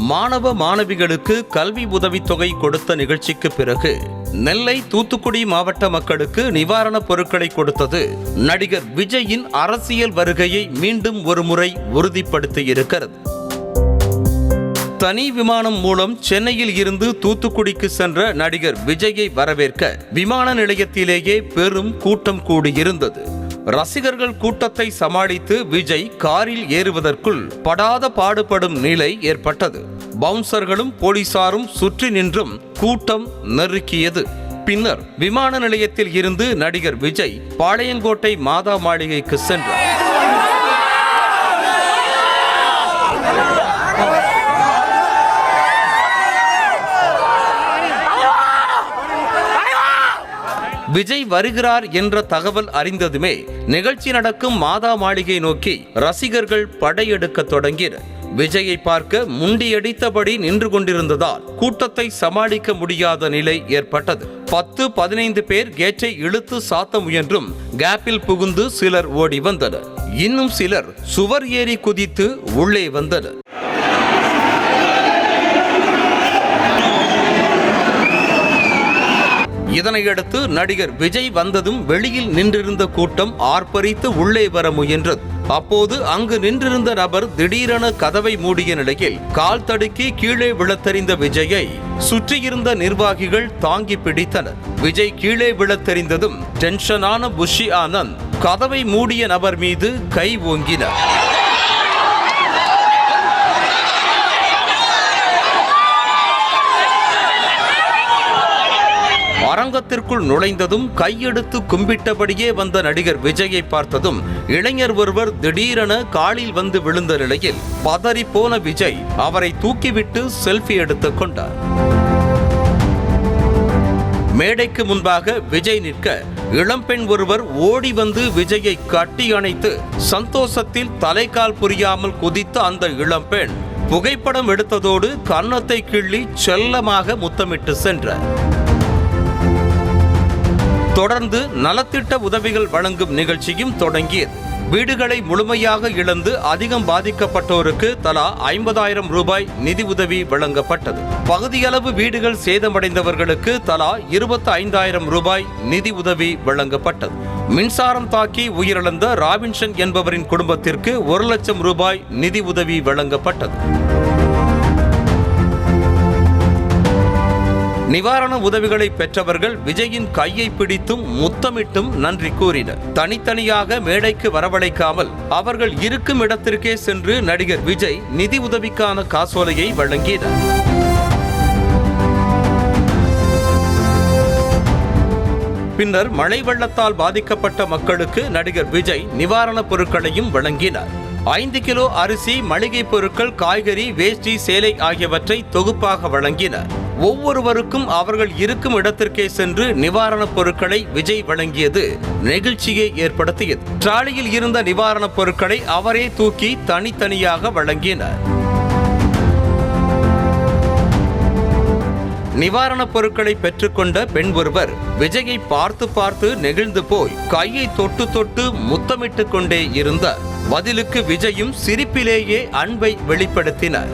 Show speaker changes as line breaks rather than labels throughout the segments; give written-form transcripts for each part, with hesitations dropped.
மாணவ மாணவிகளுக்கு கல்வி உதவித்தொகை கொடுத்த நிகழ்ச்சிக்கு பிறகு நெல்லை தூத்துக்குடி மாவட்ட மக்களுக்கு நிவாரணப் பொருட்களை கொடுத்தது நடிகர் விஜயின் அரசியல் வருகையை மீண்டும் ஒருமுறை உறுதிப்படுத்தியிருக்கிறது. தனி விமானம் மூலம் சென்னையில் இருந்து தூத்துக்குடிக்கு சென்ற நடிகர் விஜயை வரவேற்க விமான நிலையத்திலேயே பெரும் கூட்டம் கூடியிருந்தது. ரசிகர்கள் கூட்டத்தை சமாளித்து விஜய் காரில் ஏறுவதற்குள் படாத பாடுபடும் நிலை ஏற்பட்டது. பவுன்சர்களும் போலீசாரும் சுற்றி நின்றும் கூட்டம் நெருக்கியது. பின்னர் விமான நிலையத்தில் இருந்து நடிகர் விஜய் பாளையங்கோட்டை மாதா மாளிகைக்கு சென்றார். விஜய் வருகிறார் என்ற தகவல் அறிந்ததுமே நிகழ்ச்சி நடக்கும் மாதா மாளிகை நோக்கி ரசிகர்கள் படையெடுக்க தொடங்கினர். விஜயை பார்க்க முண்டியடித்தபடி நின்று கொண்டிருந்ததால் கூட்டத்தை சமாளிக்க முடியாத நிலை ஏற்பட்டது. 10-15 பேர் கேட்டை இழுத்து சாத்த முயன்றும் கேப்பில் புகுந்து சிலர் ஓடி வந்தனர். இன்னும் சிலர் சுவர் ஏறி குதித்து உள்ளே வந்தனர். இதனையடுத்து நடிகர் விஜய் வந்ததும் வெளியில் நின்றிருந்த கூட்டம் ஆர்ப்பரித்து உள்ளே வர முயன்றது. அப்போது அங்கு நின்றிருந்த நபர் திடீரென கதவை மூடிய நிலையில் கால் தடுக்கி கீழே விழத்தெறிந்த விஜயை சுற்றியிருந்த நிர்வாகிகள் தாங்கி பிடித்தனர். விஜய் கீழே விழத்தெறிந்ததும் டென்ஷனான புஷி ஆனந்த் கதவை மூடிய நபர் மீது கை ஓங்கினார். அரங்கத்திற்குள் நுழைந்ததும் கையெடுத்து கும்பிட்டபடியே வந்த நடிகர் விஜயை பார்த்ததும் இளைஞர் ஒருவர் திடீரென காலில் வந்து விழுந்த நிலையில் பதறி போன விஜய் அவரை தூக்கிவிட்டு செல்ஃபி எடுத்துக் கொண்டார். மேடைக்கு முன்பாக விஜய் நிற்க இளம்பெண் ஒருவர் ஓடி வந்து விஜயை கட்டி அணைத்து சந்தோஷத்தில் தலைகால் புரியாமல் குதித்த அந்த இளம்பெண் புகைப்படம் எடுத்ததோடு கன்னத்தை கிள்ளி செல்லமாக முத்தமிட்டு சென்றார். தொடர்ந்து நலத்திட்ட உதவிகள் வழங்கும் நிகழ்ச்சியும் தொடங்கியது. வீடுகளை முழுமையாக இழந்து அதிகம் பாதிக்கப்பட்டோருக்கு தலா 50,000 ரூபாய் நிதி உதவி வழங்கப்பட்டது. பகுதியளவு வீடுகள் சேதமடைந்தவர்களுக்கு தலா 25,000 ரூபாய் நிதி உதவி வழங்கப்பட்டது. மின்சாரம் தாக்கி உயிரிழந்த ராபின்சன் என்பவரின் குடும்பத்திற்கு 1 லட்சம் ரூபாய் நிதி உதவி வழங்கப்பட்டது. நிவாரண உதவிகளை பெற்றவர்கள் விஜயின் கையை பிடித்தும் முத்தமிட்டும் நன்றி கூறினர். தனித்தனியாக மேடைக்கு வரவழைக்காமல் அவர்கள் இருக்கும் இடத்திற்கே சென்று நடிகர் விஜய் நிதி உதவிக்கான காசோலையை வழங்கினார். பின்னர் மழை வெள்ளத்தால் பாதிக்கப்பட்ட மக்களுக்கு நடிகர் விஜய் நிவாரணப் பொருட்களையும் வழங்கினார். 5 கிலோ அரிசி, மளிகை பொருட்கள், காய்கறி, வேஷ்டி, சேலை ஆகியவற்றை தொகுப்பாக வழங்கினார். ஒவ்வொருவருக்கும் அவர்கள் இருக்கும் இடத்திற்கே சென்று நிவாரணப் பொருட்களை விஜய் வழங்கியது நெகிழ்ச்சியை ஏற்படுத்தியது. டிராலியில் இருந்த நிவாரணப் பொருட்களை அவரே தூக்கி தனித்தனியாக வழங்கினார். நிவாரணப் பொருட்களை பெற்றுக்கொண்ட பெண் ஒருவர் விஜயை பார்த்து நெகிழ்ந்து போய் கையை தொட்டு முத்தமிட்டு கொண்டே இருந்தார். பதிலுக்கு விஜயும் சிரிப்பிலேயே அன்பை வெளிப்படுத்தினார்.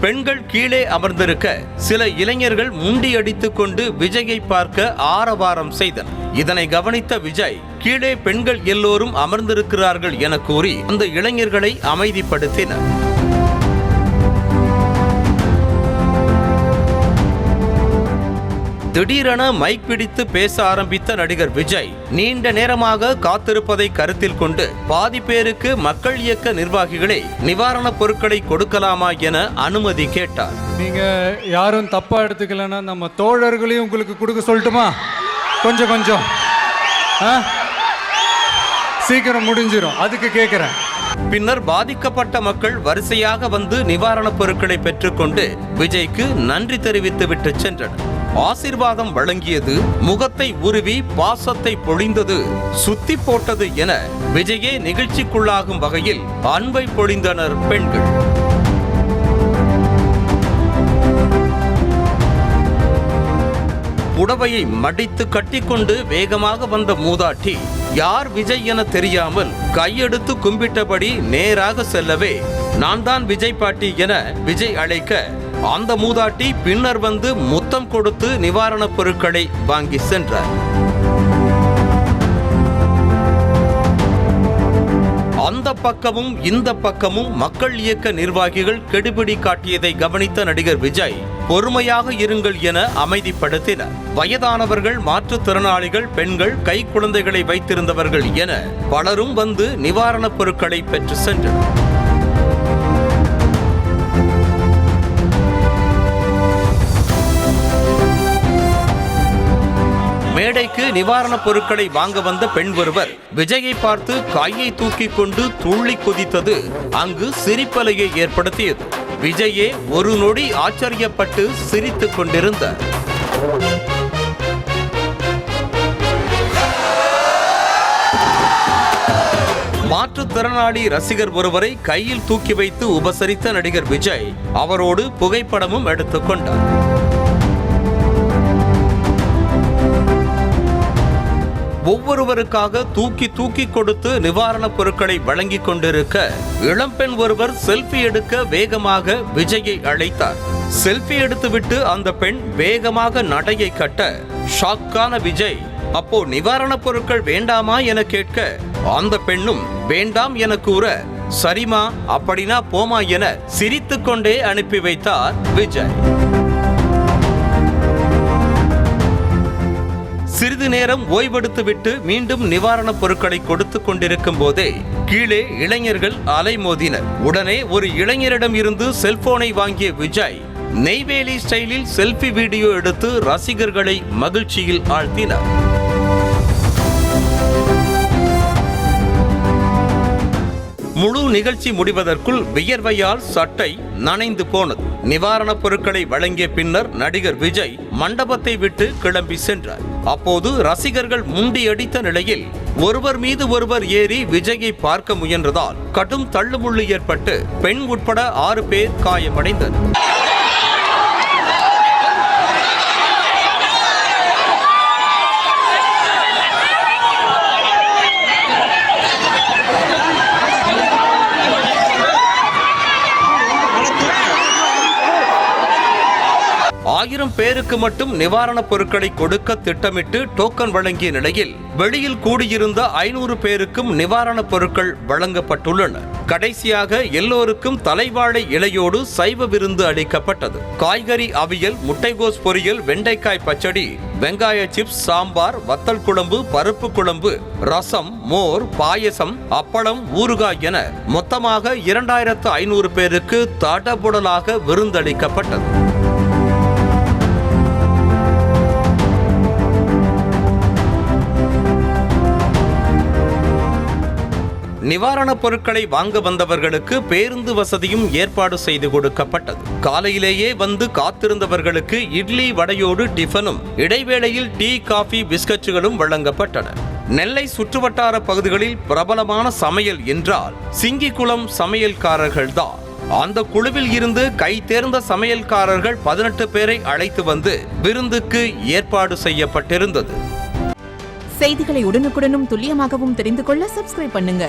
பெண்கள் கீழே அமர்ந்திருக்க சில இளைஞர்கள் முண்டியடித்துக் கொண்டு விஜயை பார்க்க ஆரவாரம் செய்தனர். இதனை கவனித்த விஜய் கீழே பெண்கள் எல்லோரும் அமர்ந்திருக்கிறார்கள் என கூறி அந்த இளைஞர்களை அமைதிப்படுத்தினர். திடீரென மைக் பிடித்து பேச ஆரம்பித்த நடிகர் விஜய் நீண்ட நேரமாக காத்திருப்பதை கருத்தில் கொண்டு பாதி பேருக்கு மக்கள் இயக்க நிர்வாகிகளே நிவாரணப் பொருட்களை கொடுக்கலாமா என அனுமதி கேட்டார்.
நீங்க யாரும் தப்பா எடுத்துக்கலன்னா நம்ம தோழர்களையும் உங்களுக்கு கொடுக்க சொல்லட்டுமா? கொஞ்சம் சீக்கிரம் முடிஞ்சிடும், அதுக்கு கேட்கிறேன்.
பின்னர் பாதிக்கப்பட்ட மக்கள் வரிசையாக வந்து நிவாரணப் பொருட்களை பெற்றுக்கொண்டு விஜய்க்கு நன்றி தெரிவித்து விட்டு சென்றனர். ஆசீர்வாதம் வழங்கியது, முகத்தை உருவி பாசத்தை பொழிந்தது, சுத்தி போட்டது என விஜயே நிகழ்ச்சிக்குள்ளாகும் வகையில் அன்பை பொழிந்தனர் பெண்கள். புடவையை மடித்து கட்டிக்கொண்டு வேகமாக வந்த மூதாட்டி யார் விஜய் என தெரியாமல் கையெடுத்து கும்பிட்டபடி நேராக செல்லவே நான் தான் விஜய் பாட்டி என விஜய் அழைக்க அந்த மூதாட்டி பின்னர் வந்து முத்தம் கொடுத்து நிவாரணப் பொருட்களை வாங்கி சென்றார். அந்த பக்கமும் இந்த பக்கமும் மக்கள் இயக்க நிர்வாகிகள் கெடுபிடி காட்டியதை கவனித்த நடிகர் விஜய் பொறுமையாக இருங்கள் என அமைதிப்படுத்தினார். வயதானவர்கள், மாற்றுத்திறனாளிகள், பெண்கள், கை குழந்தைகளை வைத்திருந்தவர்கள் என பலரும் வந்து நிவாரணப் பொருட்களை பெற்று சென்றனர். மேடைக்கு நிவாரணப் பொருட்களை வாங்க வந்த பெண் ஒருவர் விஜயை பார்த்து கையை தூக்கி கொண்டு துள்ளி குதித்தது அங்கு சிரிப்பலையை ஏற்படுத்தியது. விஜயே ஒரு நொடி ஆச்சரியப்பட்டு சிரித்துக் கொண்டிருந்தார். மாற்றுத்திறனாளி ரசிகர் ஒருவரை கையில் தூக்கி வைத்து உபசரித்த நடிகர் விஜய் அவரோடு புகைப்படமும் எடுத்துக் கொண்டார். ஒவ்வொருவருக்காக தூக்கி தூக்கி கொடுத்து நிவாரணப் பொருட்களை வழங்கிக் கொண்டிருக்க இளம்பெண் ஒருவர் செல்ஃபி எடுக்க வேகமாக விஜயை அழைத்தார். செல்ஃபி எடுத்துவிட்டு அந்த பெண் வேகமாக நடையை கட்ட ஷாக்கான விஜய் அப்போ நிவாரணப் பொருட்கள் வேண்டாமா என கேட்க அந்த பெண்ணும் வேண்டாம் என கூற சரிமா அப்படின்னா போமா என சிரித்துக் கொண்டே அனுப்பி வைத்தார் விஜய். சிறிது நேரம் ஓய்வெடுத்துவிட்டு மீண்டும் நிவாரணப் பொருட்களை கொடுத்து கொண்டிருக்கும் போதே கீழே இளைஞர்கள் அலைமோதினர். உடனே ஒரு இளைஞரிடம் இருந்து செல்போனை வாங்கிய விஜய் நெய்வேலி ஸ்டைலில் செல்ஃபி வீடியோ எடுத்து ரசிகர்களை மகிழ்ச்சியில் ஆழ்த்தினார். முழு நிகழ்ச்சி முடிவதற்குள் வியர்வையால் சட்டை நனைந்து போனது. நிவாரணப் பொருட்களை வழங்கிய பின்னர் நடிகர் விஜய் மண்டபத்தை விட்டு கிளம்பி சென்றார். அப்போது ரசிகர்கள் முண்டியடித்த நிலையில் ஒருவர் மீது ஒருவர் ஏறி விஜயை பார்க்க முயன்றதால் கடும் தள்ளுமுள்ளு ஏற்பட்டு பெண் உட்பட 6 பேர் காயமடைந்தனர். ஆயிரம் பேருக்கு மட்டும் நிவாரணப் பொருட்களை கொடுக்க திட்டமிட்டு டோக்கன் வழங்கிய நிலையில் வெளியில் கூடியிருந்த 500 பேருக்கும் நிவாரணப் பொருட்கள் வழங்கப்பட்டுள்ளன. கடைசியாக எல்லோருக்கும் தலைவாழை இலையோடு சைவ விருந்து அளிக்கப்பட்டது. காய்கறி அவியல், முட்டைகோஸ் பொரியல், வெண்டைக்காய் பச்சடி, வெங்காய சிப்ஸ், சாம்பார், வத்தல் குழம்பு, பருப்பு குழம்பு, ரசம், மோர், பாயசம், அப்பளம், ஊறுகாய் என மொத்தமாக 2500 பேருக்கு தடபுடலாக விருந்தளிக்கப்பட்டது. நிவாரணப் பொருட்களை வாங்க வந்தவர்களுக்கு பேருந்து வசதியும் ஏற்பாடு செய்து கொடுக்கப்பட்டது. காலையிலேயே வந்து காத்திருந்தவர்களுக்கு இட்லி வடையோடு டிஃபனும், இடைவேளையில் டீ, காஃபி, பிஸ்கட்டுகளும் வழங்கப்பட்டன. நெல்லை சுற்றுவட்டார பகுதிகளில் பிரபலமான சமையல் என்றால் சிங்கிக்குளம் சமையல்காரர்கள்தான். அந்த குழுவில் இருந்து கை தேர்ந்த சமையல்காரர்கள் 18 பேரை அழைத்து வந்து விருந்துக்கு ஏற்பாடு செய்யப்பட்டிருந்தது.
செய்திகளை உடனுக்குடனும் துல்லியமாகவும் தெரிந்து கொள்ள சப்ஸ்கிரைப் பண்ணுங்க.